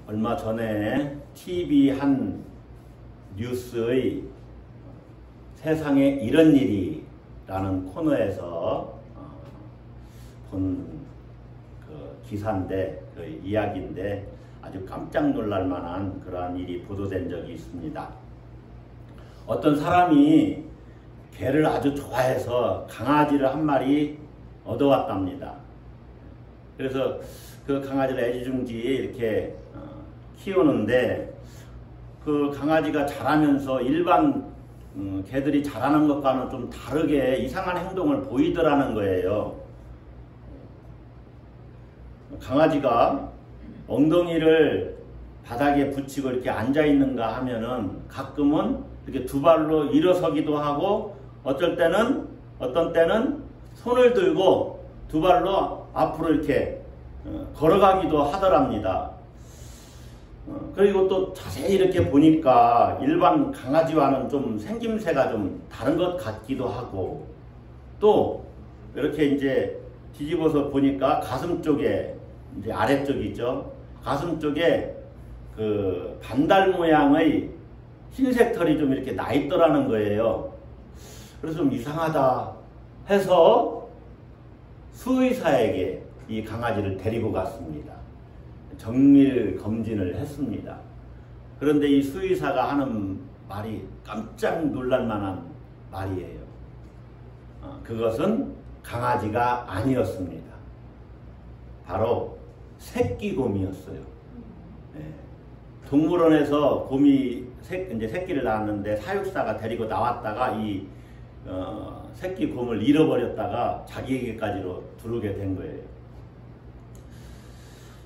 얼마 전에 TV 한 뉴스의 세상에 이런 일이라는 코너에서 본 그 기사인데, 그 이야기인데 아주 깜짝 놀랄 만한 그러한 일이 보도된 적이 있습니다. 어떤 사람이 개를 아주 좋아해서 강아지를 한 마리 얻어왔답니다. 그래서 그 강아지를 애지중지 이렇게 키우는데, 그 강아지가 자라면서 일반 개들이 자라는 것과는 좀 다르게 이상한 행동을 보이더라는 거예요. 강아지가 엉덩이를 바닥에 붙이고 이렇게 앉아 있는가 하면은 가끔은 이렇게 두 발로 일어서기도 하고, 어떤 때는 손을 들고 두 발로 앞으로 이렇게 걸어가기도 하더랍니다. 그리고 또 자세히 이렇게 보니까 일반 강아지와는 좀 생김새가 좀 다른 것 같기도 하고, 또 이렇게 이제 뒤집어서 보니까 가슴 쪽에, 이제 아래쪽이죠, 가슴 쪽에 그 반달 모양의 흰색 털이 좀 이렇게 나 있더라는 거예요. 그래서 좀 이상하다 해서 수의사에게 이 강아지를 데리고 갔습니다. 정밀 검진을 했습니다. 그런데 이 수의사가 하는 말이 깜짝 놀랄 만한 말이에요. 그것은 강아지가 아니었습니다. 바로 새끼곰이었어요. 네. 동물원에서 곰이 이제 새끼를 낳았는데 사육사가 데리고 나왔다가 이 새끼곰을 잃어버렸다가 자기에게까지로 들어오게 된 거예요.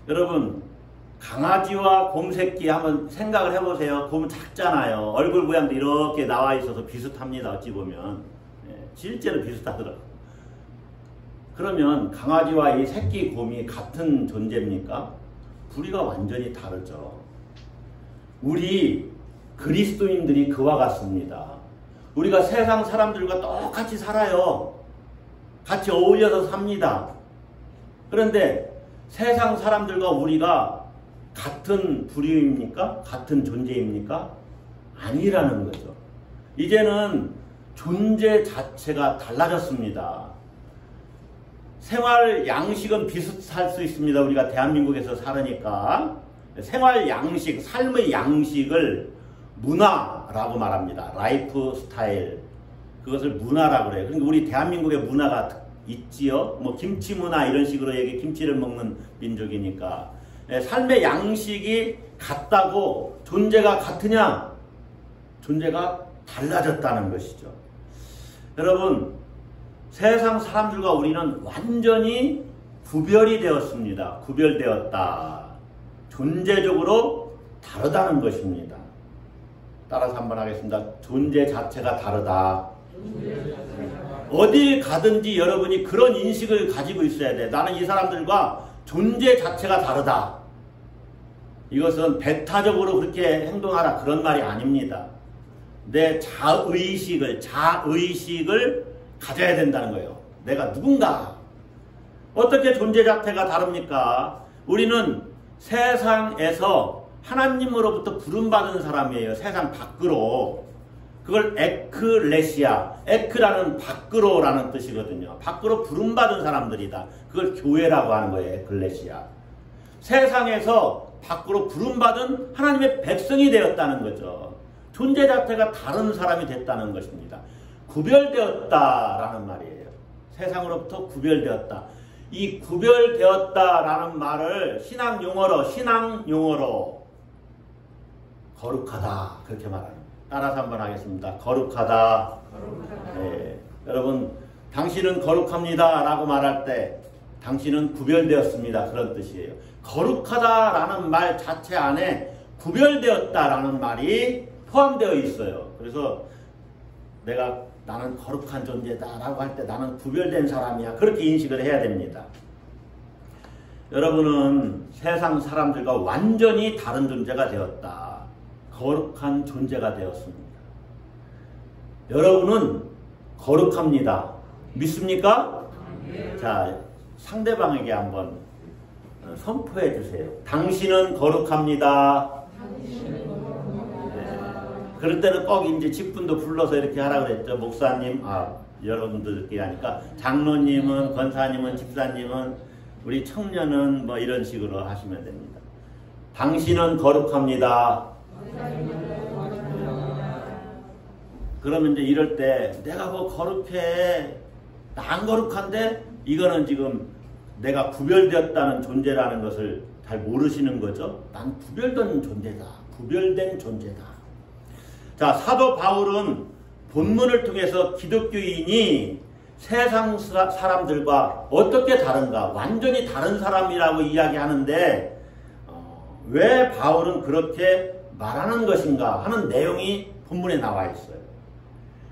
여러분, 강아지와 곰 새끼 한번 생각을 해보세요. 곰은 작잖아요. 얼굴 모양도 이렇게 나와 있어서 비슷합니다. 어찌 보면. 네, 실제로 비슷하더라고요. 그러면 강아지와 이 새끼 곰이 같은 존재입니까? 부리가 완전히 다르죠. 우리 그리스도인들이 그와 같습니다. 우리가 세상 사람들과 똑같이 살아요. 같이 어울려서 삽니다. 그런데 세상 사람들과 우리가 같은 부류입니까? 같은 존재입니까? 아니라는 거죠. 이제는 존재 자체가 달라졌습니다. 생활 양식은 비슷할 수 있습니다. 우리가 대한민국에서 살으니까. 생활 양식, 삶의 양식을 문화라고 말합니다. 라이프 스타일. 그것을 문화라고 그래요. 그러니까 우리 대한민국의 문화가 있지요. 뭐 김치 문화 이런 식으로 김치를 먹는 민족이니까. 삶의 양식이 같다고 존재가 같으냐? 존재가 달라졌다는 것이죠. 여러분, 세상 사람들과 우리는 완전히 구별이 되었습니다. 구별되었다. 존재적으로 다르다는 것입니다. 따라서 한번 하겠습니다. 존재 자체가 다르다. 어딜 가든지 여러분이 그런 인식을 가지고 있어야 돼. 나는 이 사람들과 존재 자체가 다르다. 이것은 배타적으로 그렇게 행동하라 그런 말이 아닙니다. 내 자의식을 가져야 된다는 거예요. 내가 누군가. 어떻게 존재 자체가 다릅니까? 우리는 세상에서 하나님으로부터 부름받은 사람이에요. 세상 밖으로. 그걸 에클레시아, 에크라는 밖으로라는 뜻이거든요. 밖으로 부름받은 사람들이다. 그걸 교회라고 하는 거예요. 에클레시아. 세상에서 밖으로 부름받은 하나님의 백성이 되었다는 거죠. 존재 자체가 다른 사람이 됐다는 것입니다. 구별되었다라는 말이에요. 세상으로부터 구별되었다. 이 구별되었다라는 말을 신앙 용어로 거룩하다 그렇게 말합니다. 따라서 한번 하겠습니다. 거룩하다. 네. 여러분, 당신은 거룩합니다 라고 말할 때 당신은 구별되었습니다 그런 뜻이에요. 거룩하다라는 말 자체 안에 구별되었다라는 말이 포함되어 있어요. 그래서 나는 거룩한 존재다 라고 할 때 나는 구별된 사람이야 그렇게 인식을 해야 됩니다. 여러분은 세상 사람들과 완전히 다른 존재가 되었다. 거룩한 존재가 되었습니다. 여러분은 거룩합니다. 믿습니까? 자, 상대방에게 한번 선포해 주세요. 당신은 거룩합니다. 그럴 때는 꼭 이제 직분도 불러서 이렇게 하라고 그랬죠. 목사님, 여러분들끼리 하니까 장로님은, 권사님은, 집사님은, 우리 청년은 뭐 이런 식으로 하시면 됩니다. 당신은 거룩합니다. 그러면 이제 이럴 때 내가 뭐 거룩해, 나 안 거룩한데 이거는 지금 내가 구별되었다는 존재라는 것을 잘 모르시는 거죠. 난 구별된 존재다. 구별된 존재다. 자, 사도 바울은 본문을 통해서 기독교인이 세상 사람들과 어떻게 다른가, 완전히 다른 사람이라고 이야기하는데 왜 바울은 그렇게 말하는 것인가 하는 내용이 본문에 나와 있어요.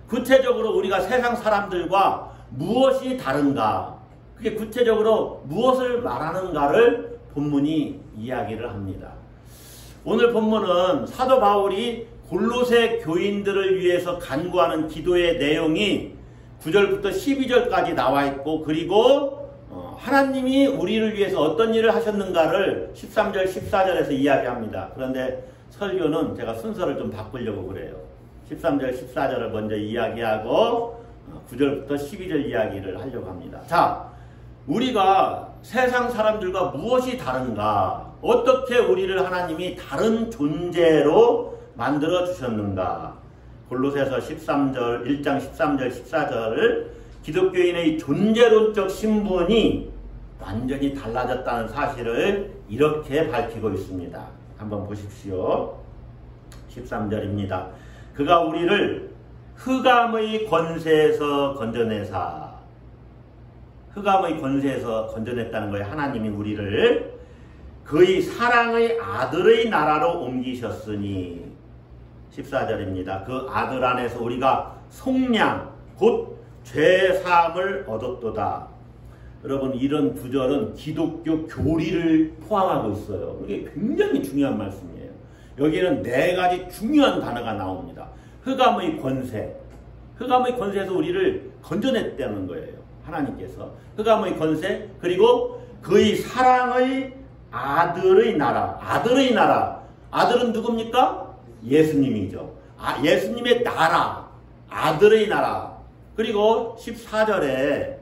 구체적으로 우리가 세상 사람들과 무엇이 다른가, 그게 구체적으로 무엇을 말하는가를 본문이 이야기를 합니다. 오늘 본문은 사도 바울이 골로새 교인들을 위해서 간구하는 기도의 내용이 9절부터 12절까지 나와 있고, 그리고 하나님이 우리를 위해서 어떤 일을 하셨는가를 13절, 14절에서 이야기합니다. 그런데 설교는 제가 순서를 좀 바꾸려고 그래요. 13절, 14절을 먼저 이야기하고 9절부터 12절 이야기를 하려고 합니다. 자, 우리가 세상 사람들과 무엇이 다른가? 어떻게 우리를 하나님이 다른 존재로 만들어 주셨는가? 골로새서 13절, 1장 13절, 14절을 기독교인의 존재론적 신분이 완전히 달라졌다는 사실을 이렇게 밝히고 있습니다. 한번 보십시오. 13절입니다. 그가 우리를 흑암의 권세에서 건져내사. 흑암의 권세에서 건져냈다는 거예요. 하나님이 우리를 그의 사랑의 아들의 나라로 옮기셨으니. 14절입니다. 그 아들 안에서 우리가 속량 곧 죄사함을 얻었도다. 여러분, 이런 구절은 기독교 교리를 포함하고 있어요. 이게 굉장히 중요한 말씀이에요. 여기에는 네 가지 중요한 단어가 나옵니다. 흑암의 권세. 흑암의 권세에서 우리를 건져냈다는 거예요. 하나님께서. 흑암의 권세, 그리고 그의 사랑의 아들의 나라. 아들의 나라. 아들은 누굽니까? 예수님이죠. 예수님의 나라. 아들의 나라. 그리고 14절에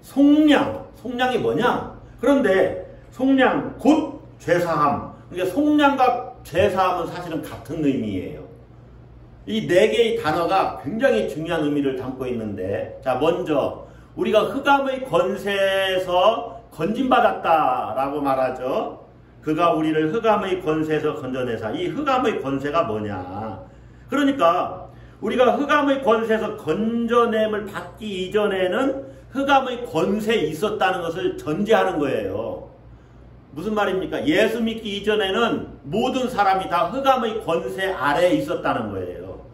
속량. 속량이 뭐냐? 그런데 속량 곧 죄사함. 그러니까 속량과 죄사함은 사실은 같은 의미예요. 이 네 개의 단어가 굉장히 중요한 의미를 담고 있는데, 자, 먼저 우리가 흑암의 권세에서 건진받았다라고 말하죠. 그가 우리를 흑암의 권세에서 건져내사. 이 흑암의 권세가 뭐냐? 그러니까 우리가 흑암의 권세에서 건져냄을 받기 이전에는 흑암의 권세에 있었다는 것을 전제하는 거예요. 무슨 말입니까? 예수 믿기 이전에는 모든 사람이 다 흑암의 권세 아래에 있었다는 거예요.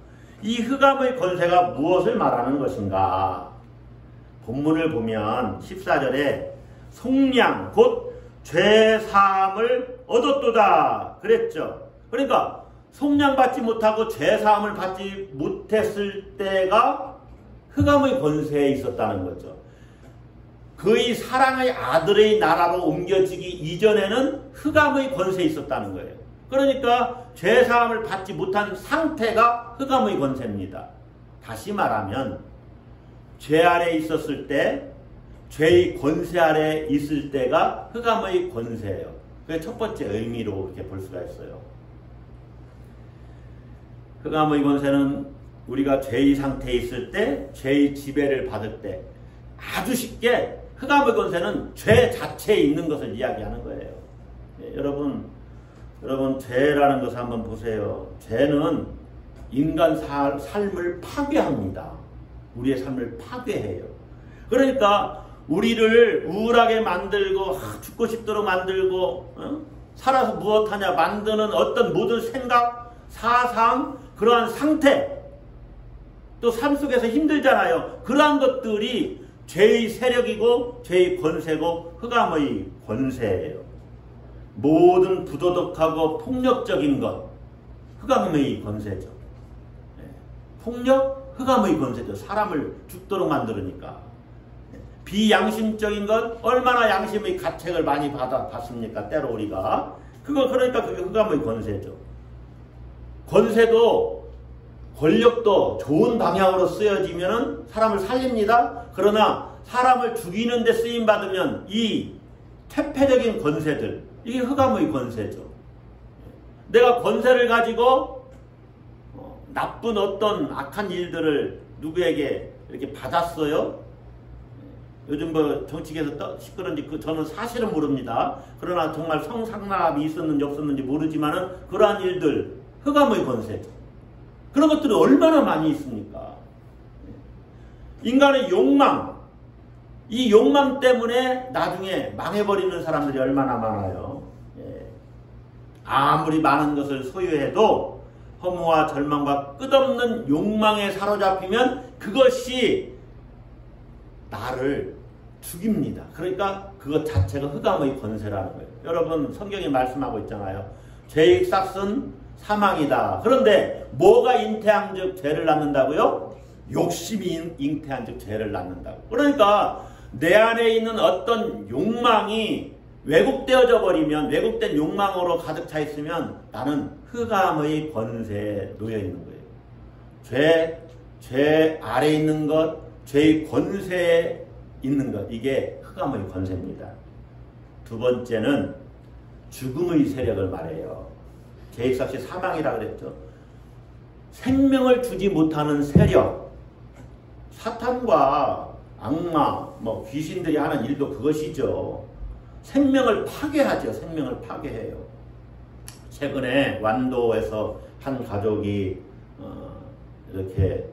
이 흑암의 권세가 무엇을 말하는 것인가? 본문을 보면 14절에 속량 곧 죄사함을 얻었도다 그랬죠. 그러니까 속량받지 못하고 죄사함을 받지 못했을 때가 흑암의 권세에 있었다는 거죠. 그의 사랑의 아들의 나라로 옮겨지기 이전에는 흑암의 권세에 있었다는 거예요. 그러니까 죄사함을 받지 못한 상태가 흑암의 권세입니다. 다시 말하면 죄 아래 있었을 때, 죄의 권세 아래 있을 때가 흑암의 권세예요. 그게 첫 번째 의미로 이렇게 볼 수가 있어요. 흑암의 권세는 우리가 죄의 상태에 있을 때, 죄의 지배를 받을 때, 아주 쉽게 흑암의 권세는 죄 자체에 있는 것을 이야기하는 거예요. 네, 여러분 죄라는 것을 한번 보세요. 죄는 인간 삶을 파괴합니다. 우리의 삶을 파괴해요. 그러니까 우리를 우울하게 만들고 죽고 싶도록 만들고 살아서 무엇하냐 만드는 어떤 모든 생각, 사상, 그러한 상태, 또 삶 속에서 힘들잖아요. 그러한 것들이 죄의 세력이고 죄의 권세고 흑암의 권세예요. 모든 부도덕하고 폭력적인 것, 흑암의 권세죠. 폭력, 흑암의 권세죠. 사람을 죽도록 만들으니까. 비양심적인 것, 얼마나 양심의 가책을 많이 받았습니까? 때로 우리가. 그러니까 그게 흑암의 권세죠. 권세도, 권력도 좋은 방향으로 쓰여지면 사람을 살립니다. 그러나 사람을 죽이는 데 쓰임받으면 이 퇴폐적인 권세들, 이게 흑암의 권세죠. 내가 권세를 가지고 나쁜 어떤 악한 일들을 누구에게 이렇게 받았어요. 요즘 뭐 정치계에서 시끄러운지 저는 사실은 모릅니다. 그러나 정말 성상납이 있었는지 없었는지 모르지만은 그러한 일들 흑암의 권세죠. 그런 것들이 얼마나 많이 있습니까? 인간의 욕망, 이 욕망 때문에 나중에 망해버리는 사람들이 얼마나 많아요. 아무리 많은 것을 소유해도 허무와 절망과 끝없는 욕망에 사로잡히면 그것이 나를 죽입니다. 그러니까 그것 자체가 흑암의 권세라는 거예요. 여러분 성경이 말씀하고 있잖아요. 죄의 싹은 사망이다. 그런데 뭐가 잉태한 즉 죄를 낳는다고요? 욕심이 잉태한 즉 죄를 낳는다고. 그러니까 내 안에 있는 어떤 욕망이 왜곡되어져 버리면, 왜곡된 욕망으로 가득 차 있으면 나는 흑암의 권세에 놓여 있는 거예요. 죄 아래 있는 것, 죄의 권세에 있는 것, 이게 흑암의 권세입니다. 두 번째는 죽음의 세력을 말해요. 제1사시 사망이라 그랬죠. 생명을 주지 못하는 세력, 사탄과 악마, 귀신들이 하는 일도 그것이죠. 생명을 파괴하죠. 생명을 파괴해요. 최근에 완도에서 한 가족이 이렇게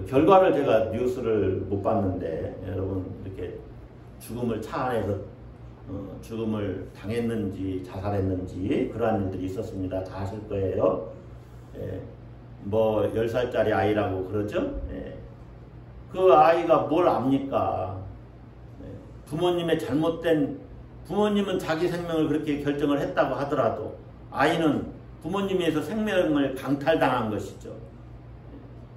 결과를 제가 뉴스를 못 봤는데 여러분 이렇게 죽음을 차 안에서 죽음을 당했는지 자살했는지 그러한 일들이 있었습니다. 다 아실 거예요. 10살짜리 아이라고 그러죠. 그 아이가 뭘 압니까? 부모님은 자기 생명을 그렇게 결정을 했다고 하더라도 아이는 부모님에서 생명을 강탈당한 것이죠.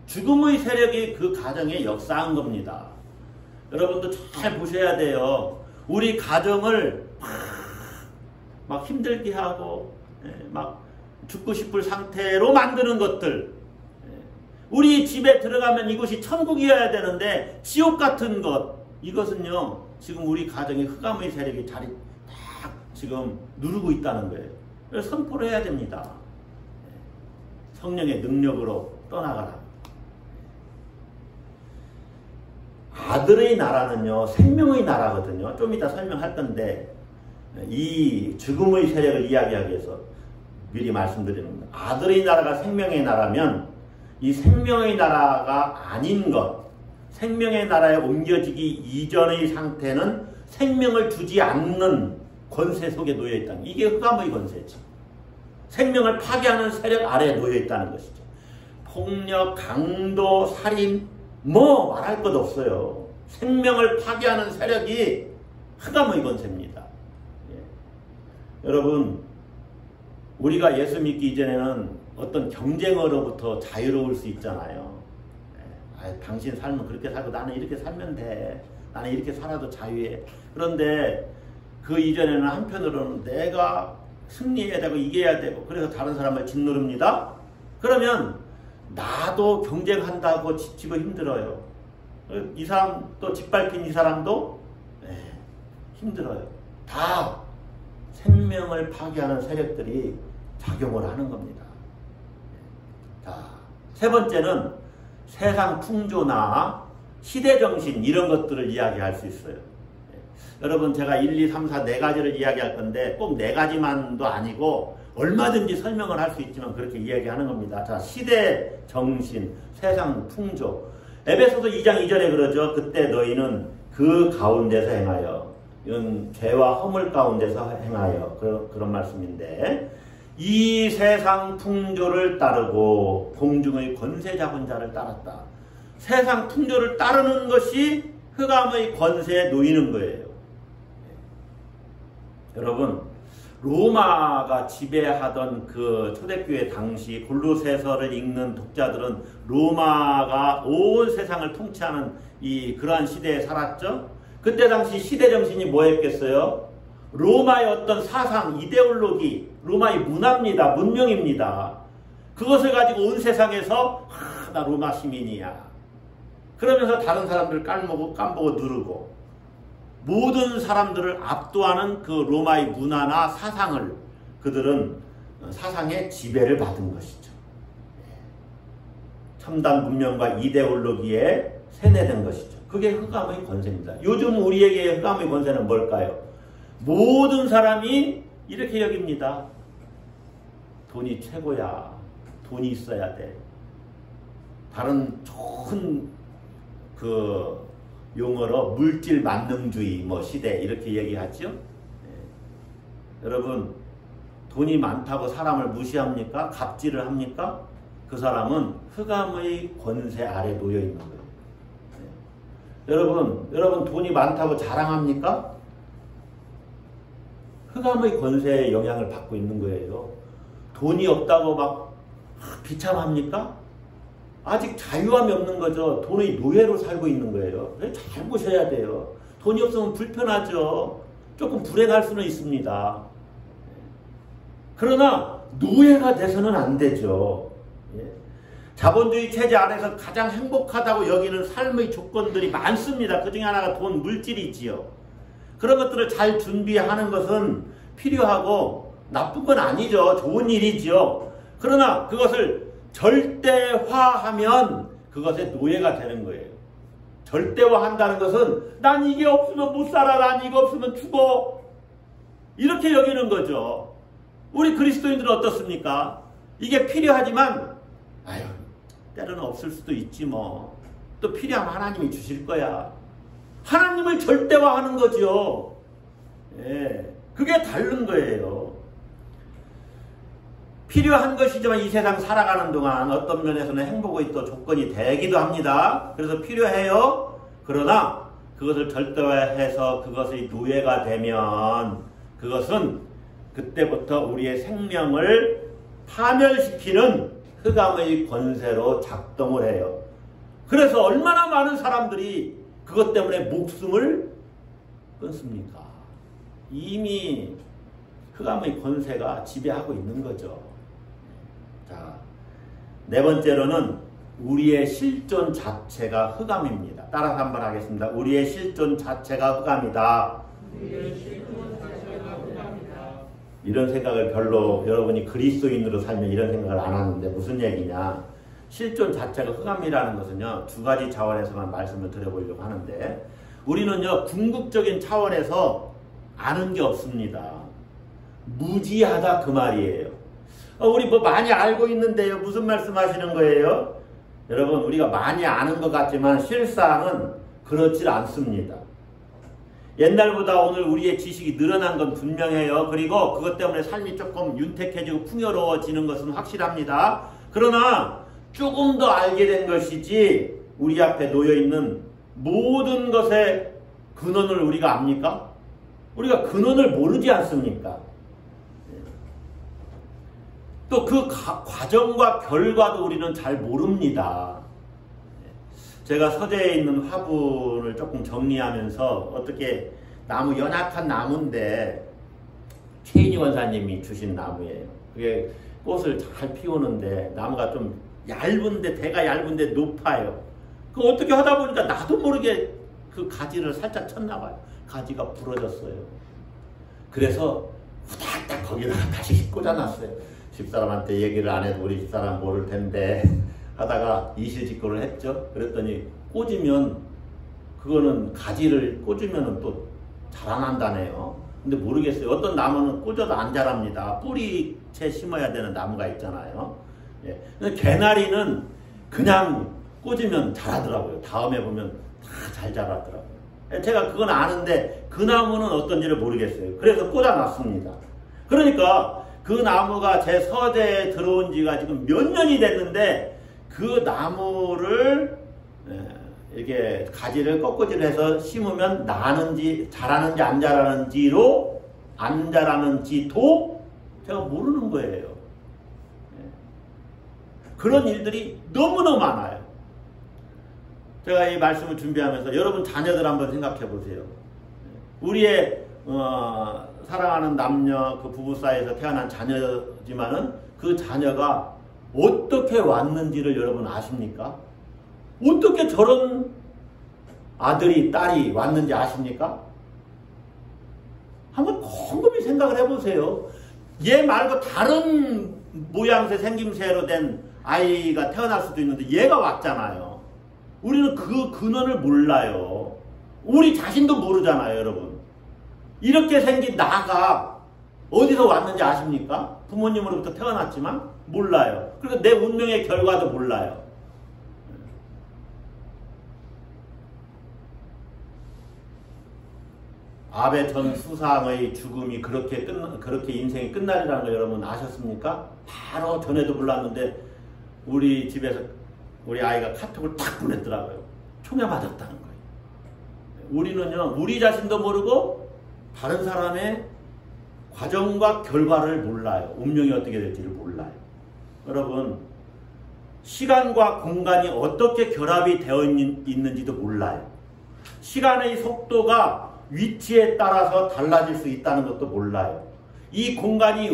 죽음의 세력이 그 가정에 역사한 겁니다. 여러분도 잘 보셔야 돼요. 우리 가정을 막 힘들게 하고 막 죽고 싶을 상태로 만드는 것들, 우리 집에 들어가면 이곳이 천국이어야 되는데 지옥 같은 것, 이것은요 지금 우리 가정에 흑암의 세력이 자리 딱 지금 누르고 있다는 거예요. 그래서 선포를 해야 됩니다. 성령의 능력으로 떠나가라. 아들의 나라는요 생명의 나라거든요. 좀 이따 설명할 건데 이 죽음의 세력을 이야기하기 위해서 미리 말씀드리는 겁니다. 아들의 나라가 생명의 나라면 이 생명의 나라가 아닌 것, 생명의 나라에 옮겨지기 이전의 상태는 생명을 주지 않는 권세 속에 놓여 있다는, 이게 흑암의 권세죠. 생명을 파괴하는 세력 아래에 놓여 있다는 것이죠. 폭력, 강도, 살인, 말할 것 없어요. 생명을 파괴하는 세력이 흑암의 권세입니다. 여러분, 우리가 예수 믿기 이전에는 어떤 경쟁으로부터 자유로울 수 있잖아요. 당신 삶은 그렇게 살고 나는 이렇게 살면 돼. 나는 이렇게 살아도 자유해. 그런데 그 이전에는 한편으로는 내가 승리해야 되고 이겨야 되고 그래서 다른 사람을 짓누릅니다. 그러면 나도 경쟁한다고 지치고 힘들어요. 이 사람 또 짓밟힌 이 사람도 힘들어요. 다 생명을 파괴하는 세력들이 작용을 하는 겁니다. 자, 세 번째는 세상 풍조나 시대정신 이런 것들을 이야기할 수 있어요. 여러분 제가 1, 2, 3, 4 네 가지를 이야기할 건데 꼭 네 가지만도 아니고 얼마든지 설명을 할 수 있지만 그렇게 이야기하는 겁니다. 자, 시대정신, 세상 풍조. 에베소서 2장 2절에 그러죠. 그때 너희는 그 가운데서 행하여, 이건 죄와 허물 가운데서 행하여, 그런 말씀인데, 이 세상 풍조를 따르고 공중의 권세 잡은 자를 따랐다. 세상 풍조를 따르는 것이 흑암의 권세에 놓이는 거예요. 여러분, 로마가 지배하던 그 초대교회 당시 골로새서를 읽는 독자들은 로마가 온 세상을 통치하는 그러한 시대에 살았죠. 그때 당시 시대 정신이 뭐였겠어요? 로마의 어떤 사상, 이데올로기, 로마의 문화입니다. 문명입니다. 그것을 가지고 온 세상에서 나 로마 시민이야. 그러면서 다른 사람들을 깜보고 누르고 모든 사람들을 압도하는 그 로마의 문화나 사상을 그들은 사상의 지배를 받은 것이죠. 첨단 문명과 이데올로기에 세뇌된 것이죠. 그게 흑암의 권세입니다. 요즘 우리에게 흑암의 권세는 뭘까요? 모든 사람이 이렇게 여깁니다. 돈이 최고야. 돈이 있어야 돼. 다른 좋은 그 용어로 물질 만능주의 시대 이렇게 얘기하죠. 여러분, 돈이 많다고 사람을 무시합니까? 갑질을 합니까? 그 사람은 흑암의 권세 아래 놓여 있는 거예요. 여러분 돈이 많다고 자랑합니까? 흑암의 권세에 영향을 받고 있는 거예요. 돈이 없다고 막 비참합니까? 아직 자유함이 없는 거죠. 돈의 노예로 살고 있는 거예요. 잘 보셔야 돼요. 돈이 없으면 불편하죠. 조금 불행할 수는 있습니다. 그러나 노예가 돼서는 안 되죠. 자본주의 체제 안에서 가장 행복하다고 여기는 삶의 조건들이 많습니다. 그 중에 하나가 돈, 물질이지요. 그런 것들을 잘 준비하는 것은 필요하고 나쁜 건 아니죠. 좋은 일이지요. 그러나 그것을 절대화하면 그것의 노예가 되는 거예요. 절대화한다는 것은 난 이게 없으면 못 살아. 난 이거 없으면 죽어. 이렇게 여기는 거죠. 우리 그리스도인들은 어떻습니까? 이게 필요하지만 때로는 없을 수도 있지 뭐. 또 필요하면 하나님이 주실 거야. 하나님을 절대화하는 거죠. 그게 다른 거예요. 필요한 것이지만 이 세상 살아가는 동안 어떤 면에서는 행복의 또 조건이 되기도 합니다. 그래서 필요해요. 그러나 그것을 절대화해서 그것의 노예가 되면 그것은 그때부터 우리의 생명을 파멸시키는 흑암의 권세로 작동을 해요. 그래서 얼마나 많은 사람들이 그것 때문에 목숨을 끊습니까? 이미 흑암의 권세가 지배하고 있는 거죠. 자, 네 번째로는 우리의 실존 자체가 흑암입니다. 따라서 한번 하겠습니다. 우리의 실존 자체가 흑암이다. 이런 생각을 별로 여러분이 그리스도인으로 살면 이런 생각을 안 하는데 무슨 얘기냐. 실존 자체가 흑암이라는 것은요. 두 가지 차원에서만 말씀을 드려보려고 하는데 우리는요. 궁극적인 차원에서 아는 게 없습니다. 무지하다 그 말이에요. 우리 많이 알고 있는데요. 무슨 말씀 하시는 거예요? 여러분 우리가 많이 아는 것 같지만 실상은 그렇지 않습니다. 옛날보다 오늘 우리의 지식이 늘어난 건 분명해요. 그리고 그것 때문에 삶이 조금 윤택해지고 풍요로워지는 것은 확실합니다. 그러나 조금 더 알게 된 것이지 우리 앞에 놓여있는 모든 것의 근원을 우리가 압니까? 우리가 근원을 모르지 않습니까? 또 그 과정과 결과도 우리는 잘 모릅니다. 제가 서재에 있는 화분을 조금 정리하면서 어떻게 나무 연약한 나무인데 최인희 원사님이 주신 나무예요. 그게 꽃을 잘 피우는데 나무가 좀 얇은데 대가 얇은데 높아요. 그 어떻게 하다 보니까 나도 모르게 그 가지를 살짝 쳤나 봐요. 가지가 부러졌어요. 그래서 후다닥 거기다가 다시 꽂아놨어요. 집사람한테 얘기를 안 해도 우리 집사람 모를 텐데 하다가 이실직고를 했죠. 그랬더니 꽂으면 그거는 가지를 꽂으면 또 자라난다네요. 근데 모르겠어요. 어떤 나무는 꽂아도 안 자랍니다. 뿌리채 심어야 되는 나무가 있잖아요. 예. 근데 개나리는 그냥 꽂으면 자라더라고요. 다음에 보면 다 잘 자라더라고요. 제가 그건 아는데 그 나무는 어떤지를 모르겠어요. 그래서 꽂아놨습니다. 그러니까 그 나무가 제 서재에 들어온 지가 지금 몇 년이 됐는데 그 나무를 이렇게 가지를 꺾어지를 해서 심으면 나는지 자라는지 안 자라는지로 안 자라는지도 제가 모르는 거예요. 그런 일들이 너무너무 많아요. 제가 이 말씀을 준비하면서 여러분 자녀들 한번 생각해 보세요. 우리의 사랑하는 남녀 그 부부 사이에서 태어난 자녀지만은 그 자녀가 어떻게 왔는지를 여러분 아십니까? 어떻게 저런 아들이 딸이 왔는지 아십니까? 한번 곰곰이 생각을 해보세요. 얘 말고 다른 모양새 생김새로 된 아이가 태어날 수도 있는데 얘가 왔잖아요. 우리는 그 근원을 몰라요. 우리 자신도 모르잖아요, 여러분. 이렇게 생긴 나가 어디서 왔는지 아십니까? 부모님으로부터 태어났지만 몰라요. 그리고 내 운명의 결과도 몰라요. 아베 전 수상의 죽음이 그렇게 인생이 끝날이라는 거 여러분 아셨습니까? 바로 전에도 몰랐는데 우리 집에서 우리 아이가 카톡을 딱 보냈더라고요. 총에 맞았다는 거예요. 우리는요, 우리 자신도 모르고 다른 사람의 과정과 결과를 몰라요. 운명이 어떻게 될지를 몰라요. 여러분, 시간과 공간이 어떻게 결합이 되어 있는지도 몰라요. 시간의 속도가 위치에 따라서 달라질 수 있다는 것도 몰라요. 이 공간이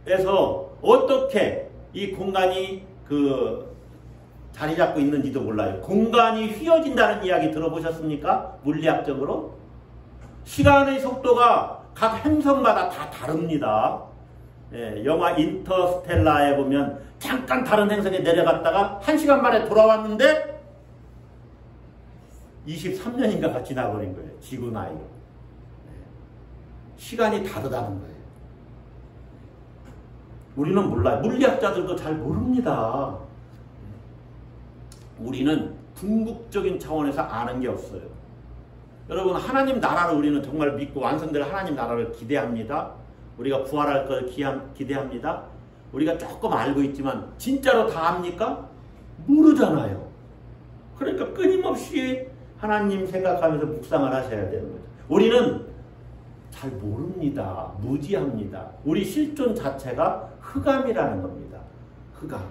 우주에서 어떻게 이 공간이 자리 잡고 있는지도 몰라요. 공간이 휘어진다는 이야기 들어보셨습니까? 물리학적으로. 시간의 속도가 각 행성마다 다 다릅니다. 예, 영화 인터스텔라에 보면 잠깐 다른 행성에 내려갔다가 1시간 만에 돌아왔는데 23년인가가 지나버린 거예요. 지구 나이로. 시간이 다르다는 거예요. 우리는 몰라요. 물리학자들도 잘 모릅니다. 우리는 궁극적인 차원에서 아는 게 없어요. 여러분, 하나님 나라를 우리는 정말 믿고 완성될 하나님 나라를 기대합니다. 우리가 부활할 걸 기대합니다. 우리가 조금 알고 있지만 진짜로 다 압니까? 모르잖아요. 그러니까 끊임없이 하나님 생각하면서 묵상을 하셔야 되는 거죠. 우리는 잘 모릅니다. 무지합니다. 우리 실존 자체가 흑암이라는 겁니다. 흑암.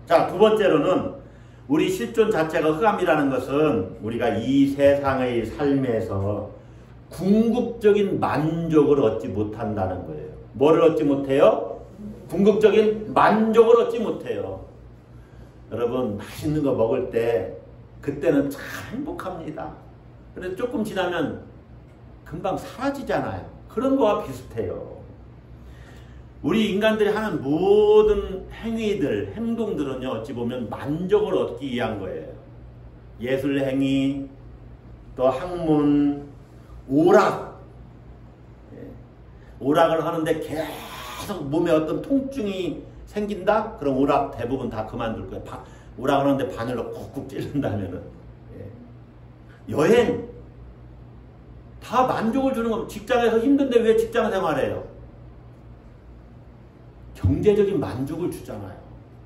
자, 두 번째로는 우리 실존 자체가 흑암이라는 것은 우리가 이 세상의 삶에서 궁극적인 만족을 얻지 못한다는 거예요. 뭐를 얻지 못해요? 궁극적인 만족을 얻지 못해요. 여러분, 맛있는 거 먹을 때 그때는 참 행복합니다. 그래서 조금 지나면 금방 사라지잖아요. 그런 거와 비슷해요. 우리 인간들이 하는 모든 행위들, 행동들은요, 어찌 보면 만족을 얻기 위한 거예요. 예술 행위, 또 학문, 오락. 오락을 하는데 계속 몸에 어떤 통증이 생긴다? 그럼 오락 대부분 다 그만둘 거예요. 오락을 하는데 바늘로 쿡쿡 찌른다면은. 여행. 다 만족을 주는 겁니다. 직장에서 힘든데 왜 직장 생활해요? 경제적인 만족을 주잖아요.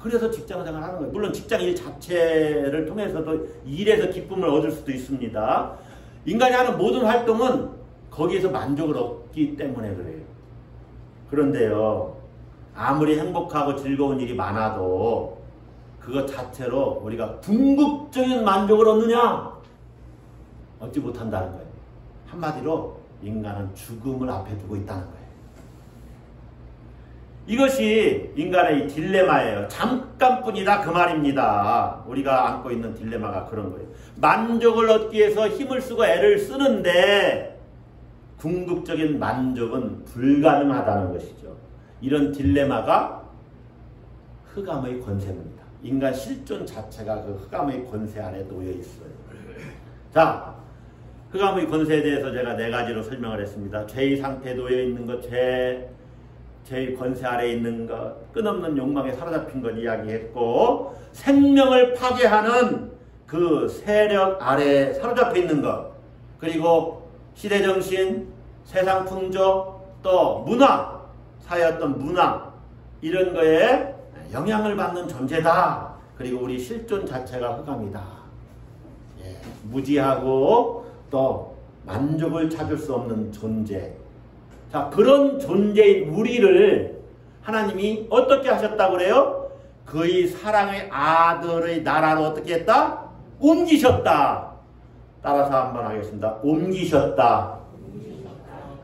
그래서 직장 생활하는 거예요. 물론 직장 일 자체를 통해서도 일에서 기쁨을 얻을 수도 있습니다. 인간이 하는 모든 활동은 거기에서 만족을 얻기 때문에 그래요. 그런데요, 아무리 행복하고 즐거운 일이 많아도 그것 자체로 우리가 궁극적인 만족을 얻느냐? 얻지 못한다는 거예요. 한마디로 인간은 죽음을 앞에 두고 있다는 거예요. 이것이 인간의 딜레마예요. 잠깐뿐이다 그 말입니다. 우리가 안고 있는 딜레마가 그런 거예요. 만족을 얻기 위해서 힘을 쓰고 애를 쓰는데 궁극적인 만족은 불가능하다는 것이죠. 이런 딜레마가 흑암의 권세입니다. 인간 실존 자체가 그 흑암의 권세 아래 놓여 있어요. 자, 흑암의 권세에 대해서 제가 4가지로 설명을 했습니다. 죄의 상태에 놓여 있는 것, 죄의 권세 아래 있는 것, 끝없는 욕망에 사로잡힌 것 이야기했고, 생명을 파괴하는 그 세력 아래 사로잡혀 있는 것, 그리고 시대정신, 세상 풍조, 또 문화, 사회의 어떤 문화, 이런 거에 영향을 받는 존재다. 그리고 우리 실존 자체가 흑암이다. 무지하고 또 만족을 찾을 수 없는 존재. 자, 그런 존재인 우리를 하나님이 어떻게 하셨다고 그래요? 그의 사랑의 아들의 나라로 어떻게 했다? 옮기셨다. 따라서 한번 하겠습니다. 옮기셨다.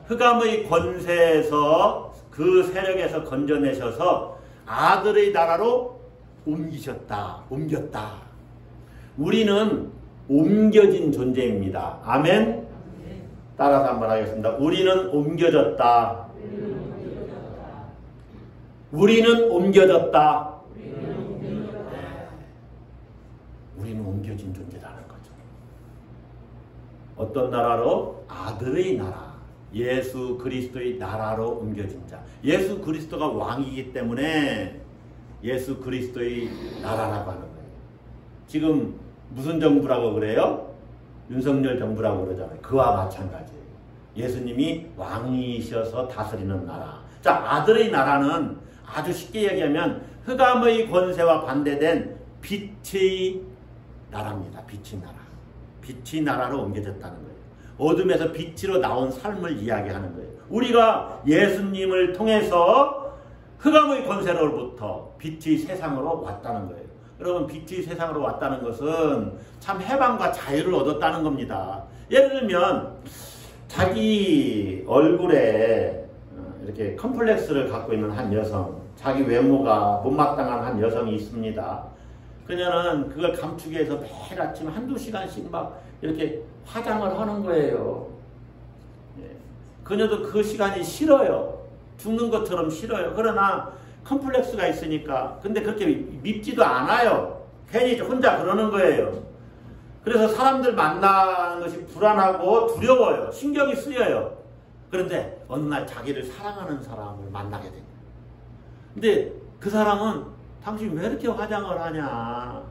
흑암의 권세에서 그 세력에서 건져내셔서 아들의 나라로 옮기셨다. 옮겼다. 우리는 옮겨진 존재입니다. 아멘. 따라서 한번 하겠습니다. 우리는 옮겨졌다. 우리는 옮겨졌다. 우리는 옮겨진 존재라는 거죠. 어떤 나라로? 아들의 나라. 예수 그리스도의 나라로 옮겨진 자. 예수 그리스도가 왕이기 때문에 예수 그리스도의 나라라고 하는 거예요. 지금 무슨 정부라고 그래요? 윤석열 정부라고 그러잖아요. 그와 마찬가지예요. 예수님이 왕이셔서 다스리는 나라. 자, 아들의 나라는 아주 쉽게 얘기하면 흑암의 권세와 반대된 빛의 나라입니다. 빛의 나라. 빛의 나라로 옮겨졌다는 거예요. 어둠에서 빛으로 나온 삶을 이야기하는 거예요. 우리가 예수님을 통해서 흑암의 권세로부터 빛의 세상으로 왔다는 거예요. 여러분, 빛의 세상으로 왔다는 것은 참 해방과 자유를 얻었다는 겁니다. 예를 들면 자기 얼굴에 이렇게 컴플렉스를 갖고 있는 한 여성, 자기 외모가 못마땅한 한 여성이 있습니다. 그녀는 그걸 감추기 위해서 매일 아침 한두 시간씩 막 이렇게 화장을 하는 거예요. 그녀도 그 시간이 싫어요. 죽는 것처럼 싫어요. 그러나 컴플렉스가 있으니까. 근데 그렇게 밉지도 않아요. 괜히 혼자 그러는 거예요. 그래서 사람들 만나는 것이 불안하고 두려워요. 신경이 쓰여요. 그런데 어느 날 자기를 사랑하는 사람을 만나게 됩니다. 근데 그 사람은 당신 왜 이렇게 화장을 하냐?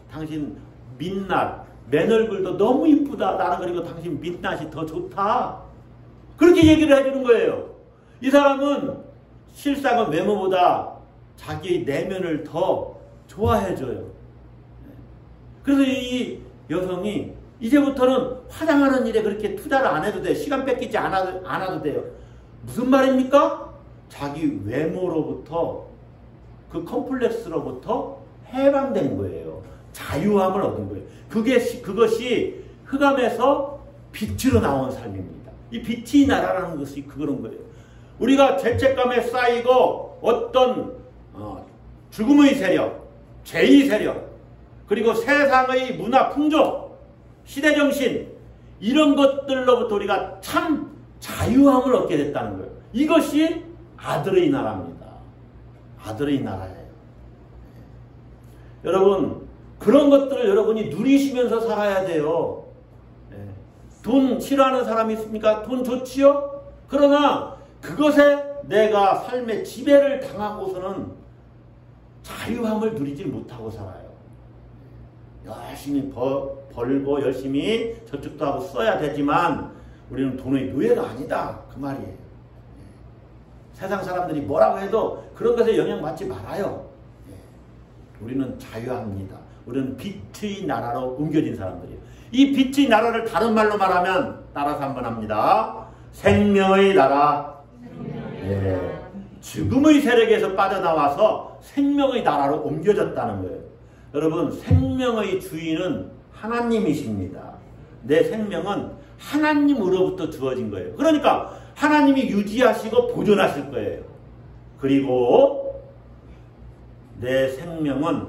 당신 민낯, 맨 얼굴도 너무 이쁘다. 나는 그리고 당신 민낯이 더 좋다. 그렇게 얘기를 해주는 거예요. 이 사람은 실상은 외모보다 자기의 내면을 더 좋아해줘요. 그래서 이 여성이 이제부터는 화장하는 일에 그렇게 투자를 안 해도 돼. 시간 뺏기지 않아도 돼요. 무슨 말입니까? 자기 외모로부터 그 컴플렉스로부터 해방된 거예요. 자유함을 얻은 거예요. 그것이 흑암에서 빛으로 나온 삶입니다. 이 빛이 나라라는 것이 그런 거예요. 우리가 죄책감에 쌓이고 어떤 죽음의 세력, 죄의 세력, 그리고 세상의 문화 풍조, 시대정신 이런 것들로부터 우리가 참 자유함을 얻게 됐다는 거예요. 이것이 아들의 나라입니다. 아들의 나라예요. 여러분, 그런 것들을 여러분이 누리시면서 살아야 돼요. 돈 싫어하는 사람이 있습니까? 돈 좋지요? 그러나 그것에 내가 삶의 지배를 당하고서는 자유함을 누리지 못하고 살아요. 열심히 벌고 열심히 저축도 하고 써야 되지만 우리는 돈의 노예가 아니다. 그 말이에요. 세상 사람들이 뭐라고 해도 그런 것에 영향받지 말아요. 우리는 자유합니다. 우리는 빛의 나라로 옮겨진 사람들이에요. 이 빛의 나라를 다른 말로 말하면 따라서 한번 합니다. 생명의 나라. 예. 죽음의 세력에서 빠져나와서 생명의 나라로 옮겨졌다는 거예요. 여러분, 생명의 주인은 하나님이십니다. 내 생명은 하나님으로부터 주어진 거예요. 그러니까 하나님이 유지하시고 보존하실 거예요. 그리고 내 생명은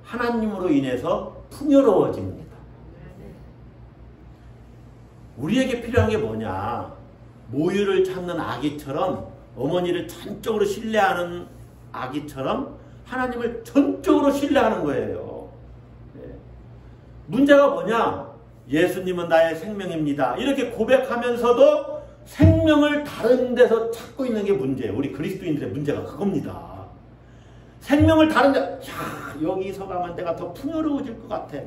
하나님으로 인해서 풍요로워집니다. 우리에게 필요한 게 뭐냐? 모유를 찾는 아기처럼, 어머니를 전적으로 신뢰하는 아기처럼 하나님을 전적으로 신뢰하는 거예요. 문제가 뭐냐? 예수님은 나의 생명입니다. 이렇게 고백하면서도 생명을 다른 데서 찾고 있는 게 문제예요. 우리 그리스도인들의 문제가 그겁니다. 생명을 다른 데, 여기서 가면 내가 더 풍요로워질 것 같아.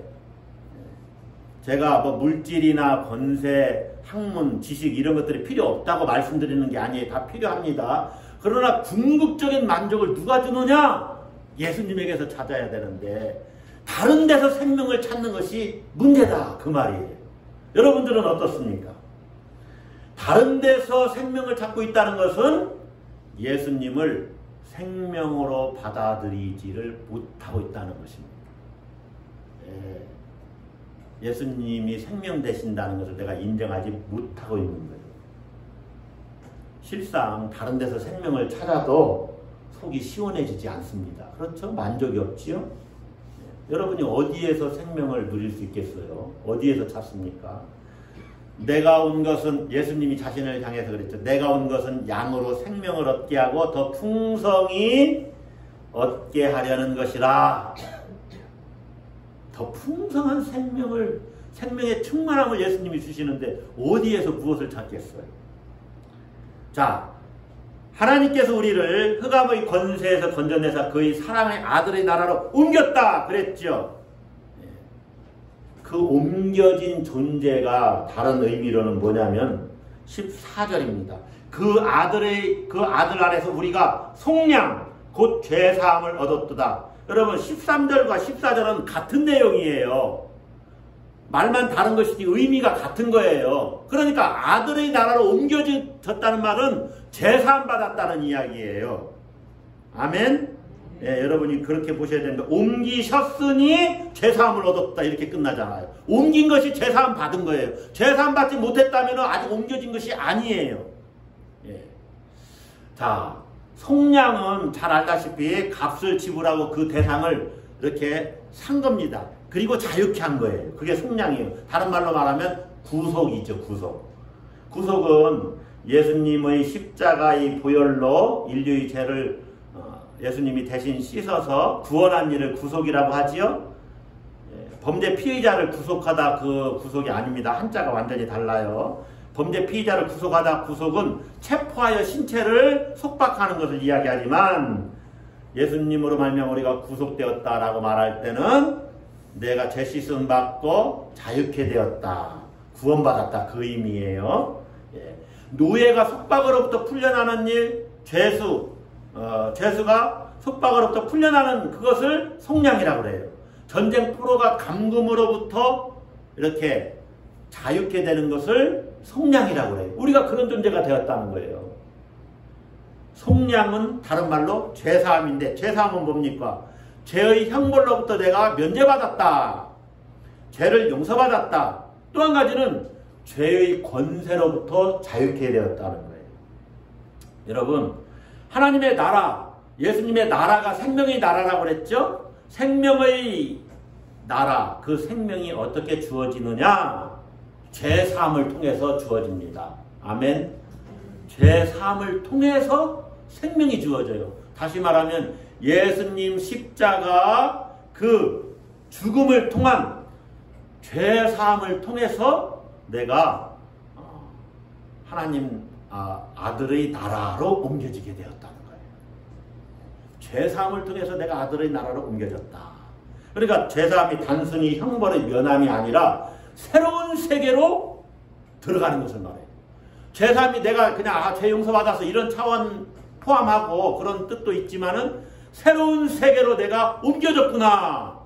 제가 뭐 물질이나 권세, 학문, 지식 이런 것들이 필요 없다고 말씀드리는 게 아니에요. 다 필요합니다. 그러나 궁극적인 만족을 누가 주느냐? 예수님에게서 찾아야 되는데 다른 데서 생명을 찾는 것이 문제다. 그 말이에요. 여러분들은 어떻습니까? 다른 데서 생명을 찾고 있다는 것은 예수님을 생명으로 받아들이지를 못하고 있다는 것입니다. 예수님이 생명 되신다는 것을 내가 인정하지 못하고 있는 거예요. 실상 다른 데서 생명을 찾아도 속이 시원해지지 않습니다. 그렇죠? 만족이 없지요? 여러분이 어디에서 생명을 누릴 수 있겠어요? 어디에서 찾습니까? 내가 온 것은, 예수님이 자신을 향해서 그랬죠. 내가 온 것은 양으로 생명을 얻게 하고 더 풍성히 얻게 하려는 것이라. 더 풍성한 생명의 충만함을 예수님이 주시는데 어디에서 무엇을 찾겠어요? 자, 하나님께서 우리를 흑암의 권세에서 건져내사 그의 사랑의 아들의 나라로 옮겼다 그랬죠. 그 옮겨진 존재가 다른 의미로는 뭐냐면 14절입니다. 그 아들 안에서 우리가 속량 곧 죄사함을 얻었도다. 여러분 13절과 14절은 같은 내용이에요. 말만 다른 것이지 의미가 같은 거예요. 그러니까 아들의 나라로 옮겨졌다는 말은 죄사함 받았다는 이야기예요. 아멘? 예, 여러분이 그렇게 보셔야 됩니다. 옮기셨으니 죄사함을 얻었다 이렇게 끝나잖아요. 옮긴 것이 죄사함 받은 거예요. 죄사함 받지 못했다면 아직 옮겨진 것이 아니에요. 예. 자, 속량은 잘 알다시피 값을 지불하고 그 대상을 이렇게 산 겁니다. 그리고 자유케 한 거예요. 그게 속량이에요. 다른 말로 말하면 구속이죠. 구속은 예수님의 십자가의 보혈로 인류의 죄를 예수님이 대신 씻어서 구원한 일을 구속이라고 하지요. 범죄 피의자를 구속하다 그 구속이 아닙니다. 한자가 완전히 달라요. 범죄 피의자를 구속하다 구속은 체포하여 신체를 속박하는 것을 이야기하지만 예수님으로 말미암아 우리가 구속되었다라고 말할 때는 내가 죄 씻음 받고 자유케 되었다. 구원받았다. 그 의미예요. 예. 노예가 속박으로부터 풀려나는 일, 죄수가 속박으로부터 풀려나는 그것을 속량이라고 그래요. 전쟁 포로가 감금으로부터 이렇게 자유케 되는 것을 속량이라고 그래요. 우리가 그런 존재가 되었다는 거예요. 속량은 다른 말로 죄사함인데 죄사함은 뭡니까? 죄의 형벌로부터 내가 면제받았다. 죄를 용서받았다. 또 한 가지는 죄의 권세로부터 자유케 되었다는 거예요. 여러분, 하나님의 나라, 예수님의 나라가 생명의 나라라고 그랬죠? 생명의 나라, 그 생명이 어떻게 주어지느냐? 죄사함을 통해서 주어집니다. 아멘. 죄사함을 통해서 생명이 주어져요. 다시 말하면 예수님 십자가 그 죽음을 통한 죄사함을 통해서 내가 하나님 아들의 나라로 옮겨지게 되었다는 거예요. 죄사함을 통해서 내가 아들의 나라로 옮겨졌다. 그러니까 죄사함이 단순히 형벌의 면함이 아니라 새로운 세계로 들어가는 것을 말해요. 죄사함이 내가 그냥 죄 용서받아서 이런 차원 포함하고 그런 뜻도 있지만은 새로운 세계로 내가 옮겨졌구나.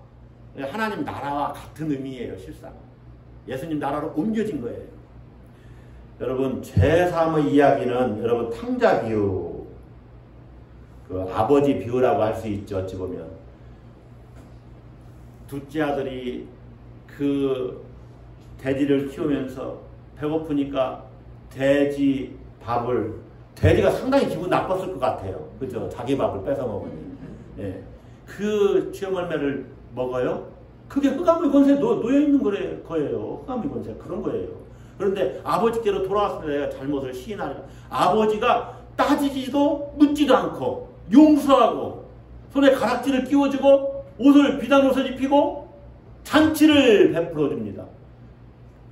하나님 나라와 같은 의미예요. 실상 예수님 나라로 옮겨진 거예요. 여러분, 죄사함의 이야기는 여러분 탕자 비유, 그 아버지 비유라고 할 수 있죠. 어찌 보면 둘째 아들이 그 돼지를 키우면서 배고프니까 돼지가 상당히 기분 나빴을 것 같아요. 그죠? 자기 밥을 뺏어 먹으니. 예. 그 쥐어멀매를 먹어요? 그게 흑암의 권세에 놓여있는 거예요. 흑암의 권세. 그런 거예요. 그런데 아버지께로 돌아왔습니다. 내가 잘못을 시인하니까. 아버지가 따지지도 묻지도 않고 용서하고 손에 가락지를 끼워주고 비단 옷을 입히고 잔치를 베풀어 줍니다.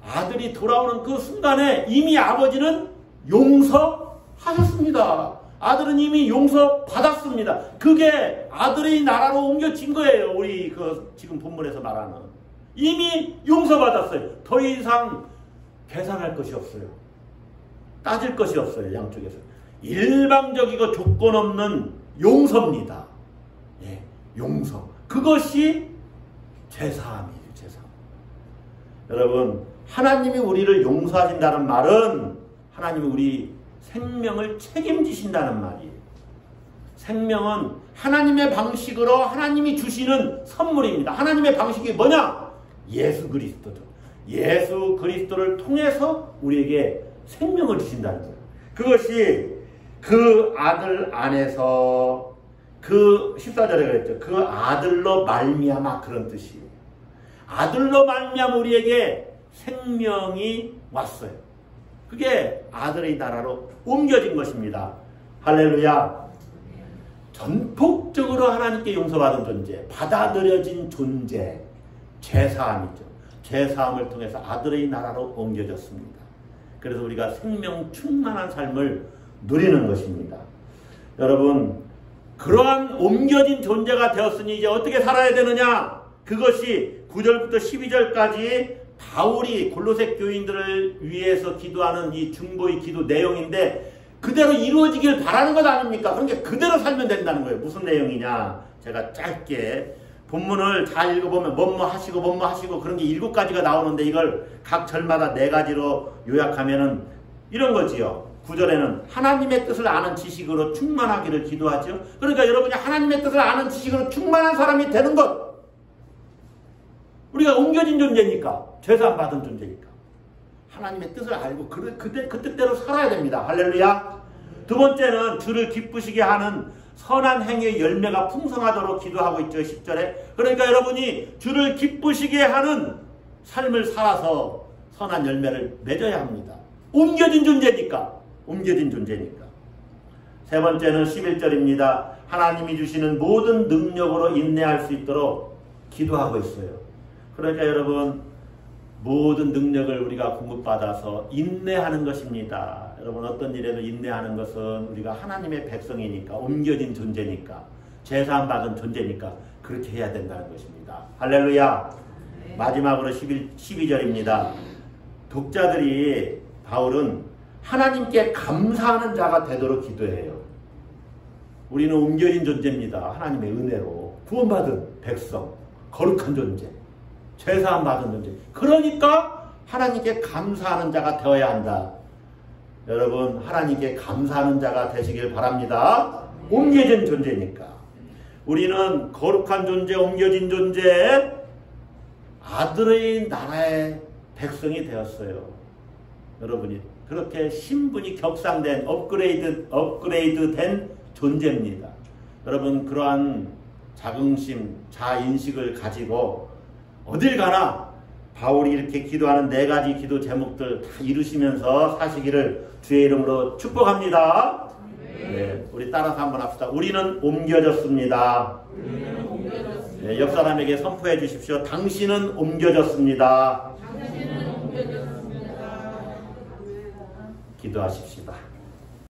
아들이 돌아오는 그 순간에 이미 아버지는 용서하셨습니다. 아들은 이미 용서받았습니다. 그게 아들의 나라로 옮겨진 거예요. 우리 지금 본문에서 말하는. 이미 용서받았어요. 더 이상 계산할 것이 없어요. 따질 것이 없어요. 양쪽에서. 일방적이고 조건 없는 용서입니다. 예, 용서. 그것이 제사함이에요. 제사함. 여러분, 하나님이 우리를 용서하신다는 말은 하나님이 우리 생명을 책임지신다는 말이에요. 생명은 하나님의 방식으로 하나님이 주시는 선물입니다. 하나님의 방식이 뭐냐? 예수 그리스도죠. 예수 그리스도를 통해서 우리에게 생명을 주신다는 거예요. 그것이 그 아들 안에서 그 14절에 그랬죠. 그 아들로 말미암아 그런 뜻이에요. 아들로 말미암아 우리에게 생명이 왔어요. 그게 아들의 나라로 옮겨진 것입니다. 할렐루야. 전폭적으로 하나님께 용서받은 존재, 받아들여진 존재, 죄사함이죠. 죄사함을 통해서 아들의 나라로 옮겨졌습니다. 그래서 우리가 생명 충만한 삶을 누리는 것입니다. 여러분, 그러한 옮겨진 존재가 되었으니 이제 어떻게 살아야 되느냐? 그것이 9절부터 12절까지 바울이 골로새 교인들을 위해서 기도하는 이 중보의 기도 내용인데 그대로 이루어지길 바라는 것 아닙니까? 그러니까 그대로 살면 된다는 거예요. 무슨 내용이냐? 제가 짧게 본문을 잘 읽어보면 뭐뭐 하시고 그런 게 7가지가 나오는데 이걸 각 절마다 4가지로 요약하면은 이런 거지요. 9절에는 하나님의 뜻을 아는 지식으로 충만하기를 기도하죠. 그러니까 여러분이 하나님의 뜻을 아는 지식으로 충만한 사람이 되는 것. 우리가 옮겨진 존재니까. 죄사함 받은 존재니까. 하나님의 뜻을 알고 그 뜻대로 살아야 됩니다. 할렐루야. 두 번째는 주를 기쁘시게 하는 선한 행위의 열매가 풍성하도록 기도하고 있죠. 10절에. 그러니까 여러분이 주를 기쁘시게 하는 삶을 살아서 선한 열매를 맺어야 합니다. 옮겨진 존재니까. 세 번째는 11절입니다. 하나님이 주시는 모든 능력으로 인내할 수 있도록 기도하고 있어요. 그러니까 여러분 모든 능력을 우리가 공급받아서 인내하는 것입니다. 여러분 어떤 일에도 인내하는 것은 우리가 하나님의 백성이니까 옮겨진 존재니까 죄사함 받은 존재니까 그렇게 해야 된다는 것입니다. 할렐루야. 마지막으로 12절입니다. 독자들이 바울은 하나님께 감사하는 자가 되도록 기도해요. 우리는 옮겨진 존재입니다. 하나님의 은혜로 구원받은 백성, 거룩한 존재, 죄사함 받은 존재. 그러니까 하나님께 감사하는 자가 되어야 한다. 여러분 하나님께 감사하는 자가 되시길 바랍니다. 옮겨진 존재니까. 우리는 거룩한 존재, 옮겨진 존재, 아들의 나라의 백성이 되었어요. 여러분이 그렇게 신분이 격상된 업그레이드된 존재입니다. 여러분 그러한 자긍심, 자인식을 가지고 어딜 가나 바울이 이렇게 기도하는 4가지 기도 제목들 다 이루시면서 사시기를 주의 이름으로 축복합니다. 네, 우리 따라서 한번 합시다. 우리는 옮겨졌습니다. 네, 옆 사람에게 선포해 주십시오. 당신은 옮겨졌습니다. 기도하십시다.